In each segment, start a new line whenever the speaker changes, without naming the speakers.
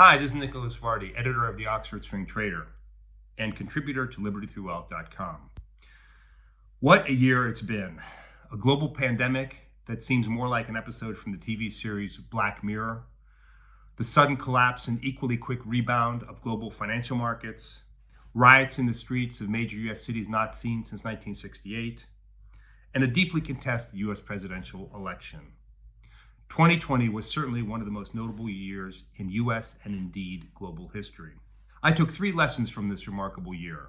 Hi, this is Nicholas Vardy, editor of the Oxford Swing Trader and contributor to LibertyThroughWealth.com. What a year it's been. A global pandemic that seems more like an episode from the TV series Black Mirror, the sudden collapse and equally quick rebound of global financial markets, riots in the streets of major U.S. cities not seen since 1968, and a deeply contested U.S. presidential election. 2020 was certainly one of the most notable years in U.S. and indeed global history. I took 3 lessons from this remarkable year.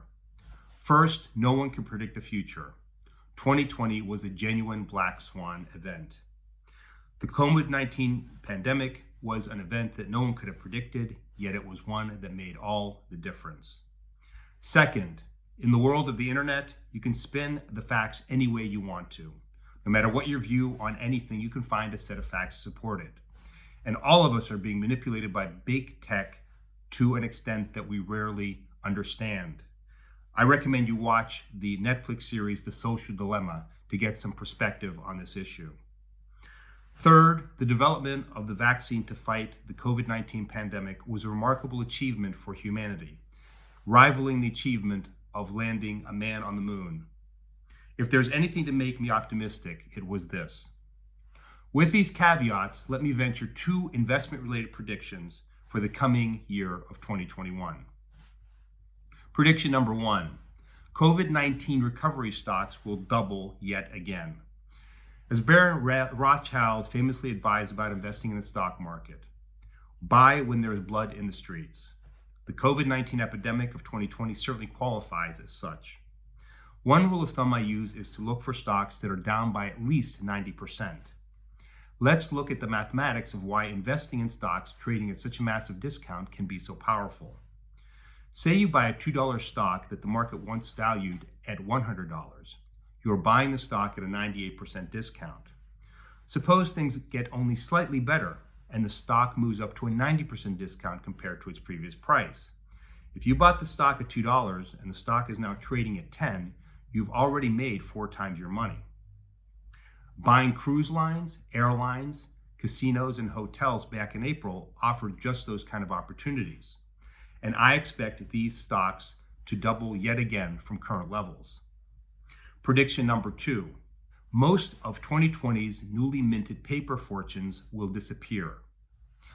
First, no one can predict the future. 2020 was a genuine black swan event. The COVID-19 pandemic was an event that no one could have predicted, yet it was one that made all the difference. Second, in the world of the internet, you can spin the facts any way you want to. No matter what your view on anything, you can find a set of facts to support it. And all of us are being manipulated by big tech to an extent that we rarely understand. I recommend you watch the Netflix series, The Social Dilemma, to get some perspective on this issue. Third, the development of the vaccine to fight the COVID-19 pandemic was a remarkable achievement for humanity, rivaling the achievement of landing a man on the moon. If there's anything to make me optimistic, it was this. With these caveats, let me venture 2 investment-related predictions for the coming year of 2021. Prediction number 1, COVID-19 recovery stocks will double yet again. As Baron Rothschild famously advised about investing in the stock market, buy when there is blood in the streets. The COVID-19 epidemic of 2020 certainly qualifies as such. One rule of thumb I use is to look for stocks that are down by at least 90%. Let's look at the mathematics of why investing in stocks trading at such a massive discount can be so powerful. Say you buy a $2 stock that the market once valued at $100. You're buying the stock at a 98% discount. Suppose things get only slightly better and the stock moves up to a 90% discount compared to its previous price. If you bought the stock at $2 and the stock is now trading at $10, you've already made 4 times your money. Buying cruise lines, airlines, casinos, and hotels back in April offered just those kind of opportunities. And I expect these stocks to double yet again from current levels. Prediction number 2, most of 2020's newly minted paper fortunes will disappear.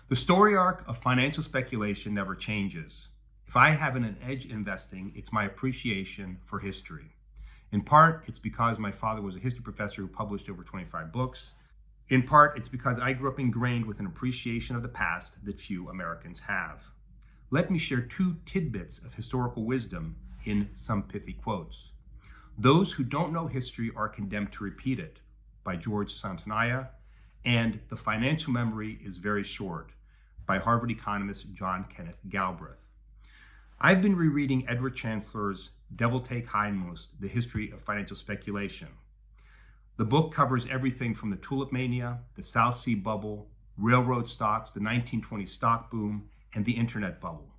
The story arc of financial speculation never changes. If I have an edge investing, it's my appreciation for history. In part, it's because my father was a history professor who published over 25 books. In part, it's because I grew up ingrained with an appreciation of the past that few Americans have. Let me share 2 tidbits of historical wisdom in some pithy quotes. Those who don't know history are condemned to repeat it, by George Santayana, and The Financial Memory is Very Short, by Harvard economist John Kenneth Galbraith. I've been rereading Edward Chancellor's Devil Take Hindmost, The History of Financial Speculation. The book covers everything from the tulip mania, the South Sea bubble, railroad stocks, the 1920 stock boom, and the internet bubble.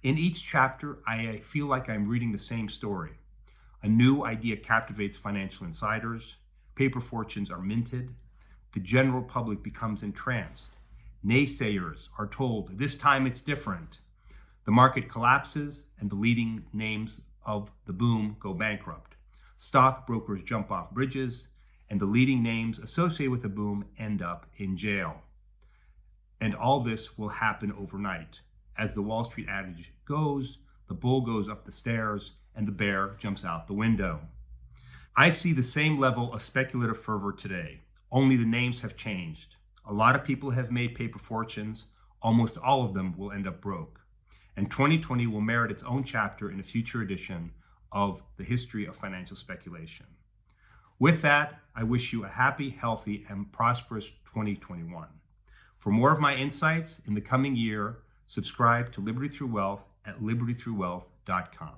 In each chapter, I feel like I'm reading the same story. A new idea captivates financial insiders, paper fortunes are minted, the general public becomes entranced, naysayers are told, this time it's different. The market collapses and the leading names of the boom go bankrupt. Stockbrokers jump off bridges and the leading names associated with the boom end up in jail. And all this will happen overnight. As the Wall Street adage goes, the bull goes up the stairs and the bear jumps out the window. I see the same level of speculative fervor today, only the names have changed. A lot of people have made paper fortunes, almost all of them will end up broke. And 2020 will merit its own chapter in a future edition of the history of financial speculation. With that, I wish you a happy, healthy, and prosperous 2021. For more of my insights in the coming year, subscribe to Liberty Through Wealth at libertythroughwealth.com.